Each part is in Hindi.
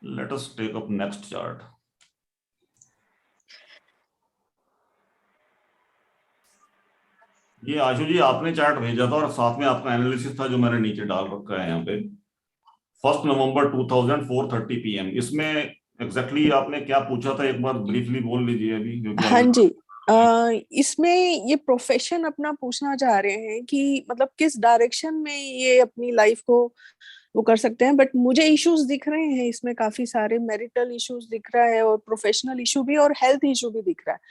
Let us take up next chart. ये आशु जी आपने चार्ट भेजा था और साथ में आपका एनालिसिस था जो मैंने नीचे डाल रखा है यहाँ पे। 1 नवंबर 2004:30 PM। इसमें एग्जैक्टली आपने क्या पूछा था, एक बार ब्रीफली बोल लीजिए अभी, क्योंकि हाँ जी, अभी इसमें ये प्रोफेशन अपना पूछना चाह रहे हैं कि मतलब किस डायरेक्शन में ये अपनी लाइफ को वो कर सकते हैं। बट मुझे इश्यूज दिख रहे हैं इसमें, काफी सारे मैरिटल इश्यूज दिख रहा है और प्रोफेशनल इशू भी और हेल्थ इशू भी दिख रहा है,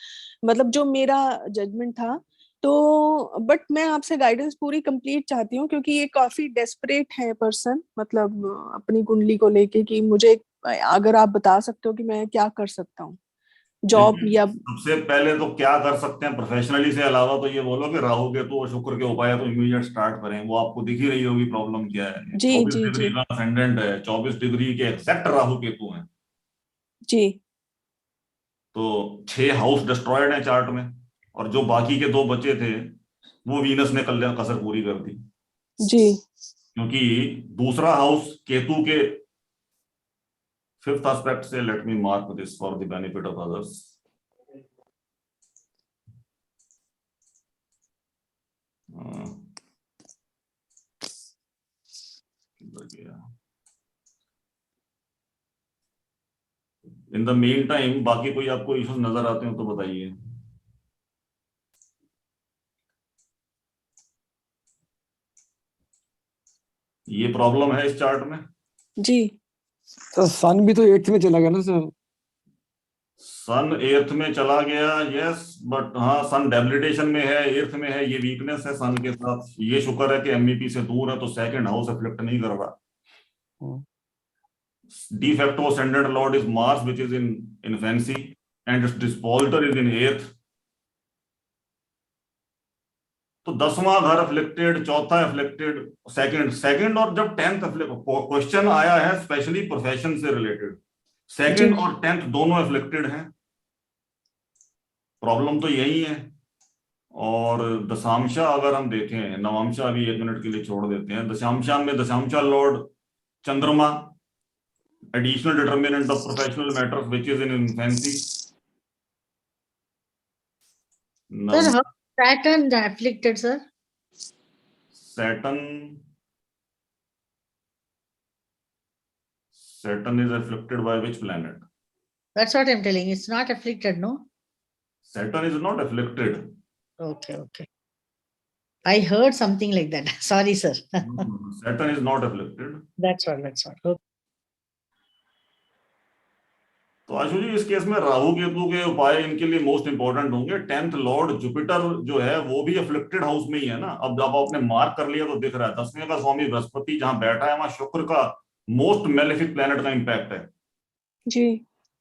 मतलब जो मेरा जजमेंट था। तो बट मैं आपसे गाइडेंस पूरी कंप्लीट चाहती हूँ क्योंकि ये काफी डेस्परेट है पर्सन, मतलब अपनी कुंडली को लेके कि मुझे अगर आप बता सकते हो कि मैं क्या कर सकता हूँ जॉब देखिए, या। सबसे पहले तो क्या कर सकते हैं प्रोफेशनली से अलावा, तो ये बोलो कि राहु केतु और शुक्र के उपाय तो इमीडिएट स्टार्ट करें। वो आपको दिख ही रही होगी प्रॉब्लम क्या है। जी 24 जी डिग्री जी का असेंडेंट है, 24 डिग्री के एग्जैक्ट राहु केतु हैं। जी तो 6 हाउस डिस्ट्रॉयड हैं चार्ट में, और जो बाकी के 2 बचे थे वो वीनस ने कल्याण कसर पूरी कर दी। जी क्योंकि दूसरा हाउस केतु के 5th एस्पेक्ट से, let me mark this for the benefit of others. In the main time बाकी कोई आपको इश्यूज नजर आते हो तो बताइए। ये प्रॉब्लम है इस चार्ट में। जी। सर सन भी तो 8th में चला गया ना सर। सन 8th में चला गया, यस, बट हाँ सन डेबिलिटेशन में है, 8th में है, ये वीकनेस है सन के साथ। ये शुक्र है कि एमईपी से दूर है तो सेकंड हाउस अफ्लिक्ट नहीं कर रहा। de facto ascendant lord is Mars, which is in fancy, and its disposal is in 8th। तो 10वां घर अफ्लिक्टेड, चौथा अफ्लिक्टेड, सेकंड सेकंड और जब 10th क्वेश्चन आया है स्पेशली प्रोफेशन से रिलेटेड, जी सेकंड और 10th दोनों अफ्लिक्टेड हैं। प्रॉब्लम तो यही है। और दशांशा अगर हम देखें, नवांशा अभी 1 मिनट के लिए छोड़ देते हैं, दशांशा में दशांशा लॉर्ड चंद्रमा, additional determinant of professional matters which is in infancy। Sir, how Saturn afflicted, sir? Saturn is afflicted by which planet? That's what I'm telling. It's not afflicted, no? Saturn is not afflicted. Okay, okay. I heard something like that. Sorry, sir. Saturn is not afflicted. That's what. Okay. तो आशु जी इस केस में राहु केतु के उपाय इनके लिए मोस्ट इंपॉर्टेंट होंगे। 10th लॉर्ड जुपिटर जो है वो भी अफ्लिक्टेड हाउस में ही है ना। अब जब आपने मार्क कर लिया तो दिख रहा है 10वें का स्वामी बृहस्पति जहां बैठा है वहां शुक्र का मोस्ट मेलेफिक प्लेनेट का इंपैक्ट है जी।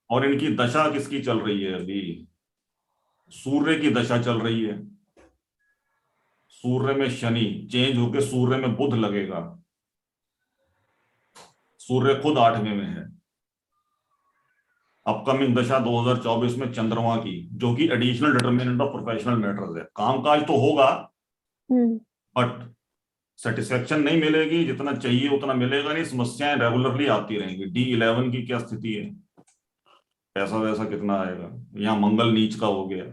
और इनकी दशा किसकी चल रही है अभी? सूर्य की दशा चल रही है। सूर्य में शनि चेंज होकर सूर्य में बुध लगेगा। सूर्य खुद 8वें में है। अपकमिंग दशा 2024 में चंद्रमा की, जो कि additional determinant of professional matters है। कामकाज तो होगा बट सेटिस्फेक्शन नहीं मिलेगी, जितना चाहिए उतना मिलेगा नहीं, समस्याएं रेगुलरली आती रहेंगी। D11 की क्या स्थिति है, पैसा वैसा कितना आएगा? यहाँ मंगल नीच का हो गया,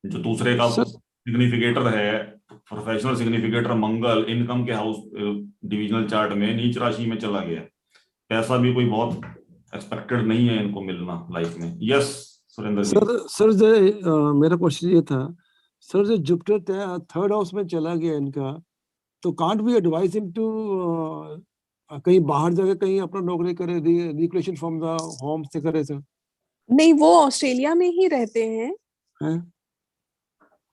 जो दूसरे का सिग्निफिकेटर है, प्रोफेशनल सिग्निफिकेटर मंगल इनकम के हाउस डिविजनल चार्ट में नीच राशि में चला गया। पैसा भी कोई बहुत एक्सपेक्टेड नहीं है इनको मिलना लाइफ में। यस सुरेंद्र जी। सर मेरा क्वेश्चन ये था सर, जो जुपिटर 3rd हाउस में चला गया इनका, तो can't we advise him to कहीं बाहर जाकर कहीं अपना नौकरी करे, रिलोकेशन फ्रॉम द होम से करे सर? नहीं, वो ऑस्ट्रेलिया में ही रहते हैं।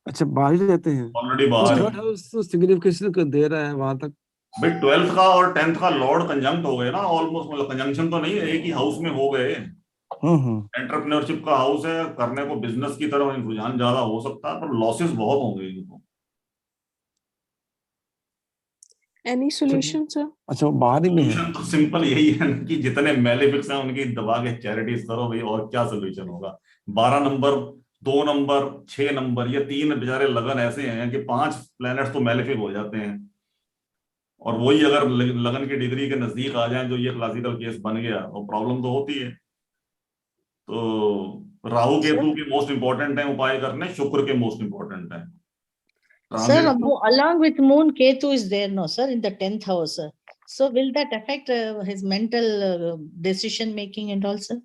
अच्छा, बाहर ही रहते हैं। ऑलरेडी बाहर। 3rd हाउस तो सिग्निफिकेशन दे रहा है वहां तक। भाई 12th का और 10th का लॉर्ड कंजंक्ट हो गए ना ऑलमोस्ट, मतलब कंजंक्शन तो नहीं है, एक ही हाउस में हो गए। एंटरप्रेन्योरशिप का हाउस है, करने को बिजनेस की तरफ रुझान ज्यादा हो सकता है, पर लॉसेस बहुत होंगे इनको। Any solution sir? अच्छा, बाहर ही में है। सोल्यूशन तो सिंपल यही है कि जितने मेलेफिक्स हैं उनकी दबा के चैरिटीज करो भाई, और क्या सोल्यूशन होगा? 12 नंबर, 2 नंबर, 6 नंबर, ये 3 बेचारे लगन ऐसे हैं कि 5 प्लैनेट्स तो मेलेफिक हो जाते हैं। और वही अगर लगन की डिग्री के नजदीक आ जाए जो ये क्लासिकल केस बन गया तो प्रॉब्लम तो होती है। तो राहु केतु के मोस्ट इंपॉर्टेंट है उपाय करने, शुक्र के मोस्ट इंपॉर्टेंट है Sir, transit. along with moon, Ketu is there, no, sir, in the 10th house, sir. So will that affect his mental decision making and also?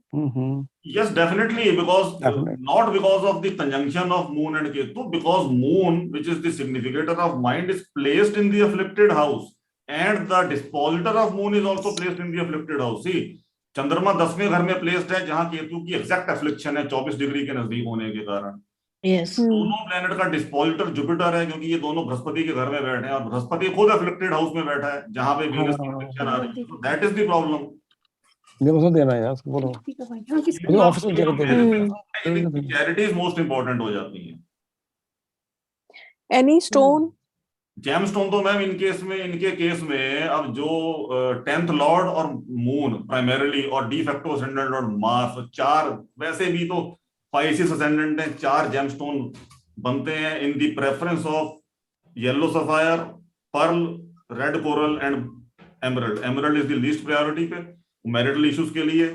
Yes, definitely, because Definitely. not because of the conjunction of moon and ketu, because moon, which is the significator of mind, is placed in the afflicted house, and the dispositor of moon is also placed in the afflicted house. See, चंद्रमा 10वें घर में प्लेस्ड है जहां केतु की एग्जैक्ट एफ्लिक्शन है 24 डिग्री के नजदीक होने के कारण। Yes. दोनों प्लेनेट का डिस्पोजिटर जुपिटर है, क्योंकि ये दोनों बृहस्पति के घर में बैठे हैं और बृहस्पति खुद अफ्लिक्टेड हाउस में बैठा है जहां पे वीनस की एफ्लिक्शन आ रही है। That is the problem. मुझे देना यार, उसको बोलो मुझे ऑफिस में जाकर देना। चैरिटीज मोस्ट इंपॉर्टेंट हो जाती हैं। Any stone? जेमस्टोन तो मैम इनके केस में अब जो 10th लॉर्ड और मून प्राइमरीली और de facto ascendant Lord Mars, 4 वैसे भी तो पाइसिस असेंडेंट है, 4 जेमस्टोन बनते हैं in the preference of yellow sapphire, pearl, red coral and emerald. Emerald is the least priority पे मैरिटल इश्यूज के लिए,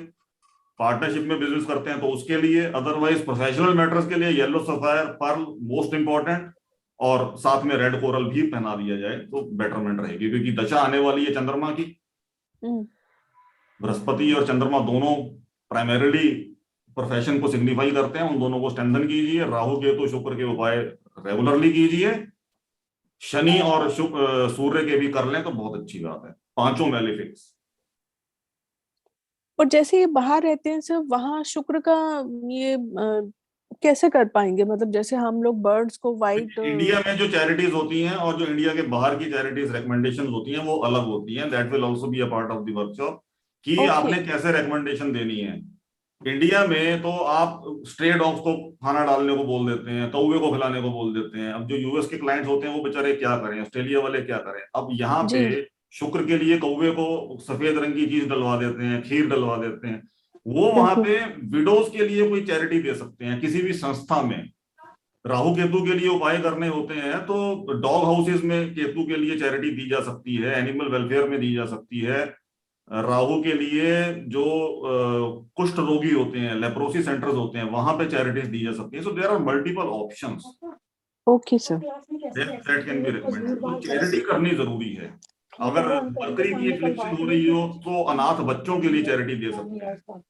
पार्टनरशिप में बिजनेस करते हैं तो उसके लिए, अदरवाइज प्रोफेशनल मैटर्स के लिए yellow sapphire, pearl most important, और साथ में रेड कोरल भी पहना दिया जाए तो बेटरमेंट रहेगी, क्योंकि दशा आने वाली है चंद्रमा की। बृहस्पति और चंद्रमा दोनों प्राइमरीली प्रोफेशन को सिग्निफाई करते हैं, उन दोनों को स्ट्रेंथन कीजिए। राहु केतु शुक्र के उपाय रेगुलरली कीजिए, शनि और सूर्य के भी कर लें तो बहुत अच्छी बात है, 5 मेलेफिक्स। और जैसे ये बाहर रहते हैं सर, वहां शुक्र का ये कैसे कर पाएंगे? मतलब जैसे हम लोग बर्ड्स को वाइट, इंडिया में जो चैरिटीज होती हैं और जो इंडिया के बाहर की चैरिटीज रिकमेंडेशंस होती हैं वो अलग होती हैं। That will also be a part of the workshop कि आपने कैसे रिकमेंडेशन देनी है। इंडिया में तो आप स्ट्रे डॉग्स को खाना डालने को बोल देते हैं, कौवे को खिलाने को बोल देते हैं। अब जो यूएस के क्लाइंट्स होते हैं वो बेचारे क्या करें, ऑस्ट्रेलिया वाले क्या करें। अब यहाँ पे शुक्र के लिए कौवे को सफेद रंग की चीज डलवा देते हैं, खीर डलवा देते हैं। वो वहां पे विडोज के लिए कोई चैरिटी दे सकते हैं किसी भी संस्था में। राहु केतु के लिए उपाय करने होते हैं तो डॉग हाउसेस में केतु के लिए चैरिटी दी जा सकती है, एनिमल वेलफेयर में दी जा सकती है। राहु के लिए जो कुष्ठ रोगी होते हैं, लेप्रोसी सेंटर्स होते हैं, वहां पे चैरिटीज दी जा सकती है। So there are multiple options. Okay sir, that can be recommended. तो चैरिटी करनी जरूरी है। अगर बकरी की एफ्लिक्शन हो रही हो तो अनाथ बच्चों के लिए चैरिटी दे सकते हैं।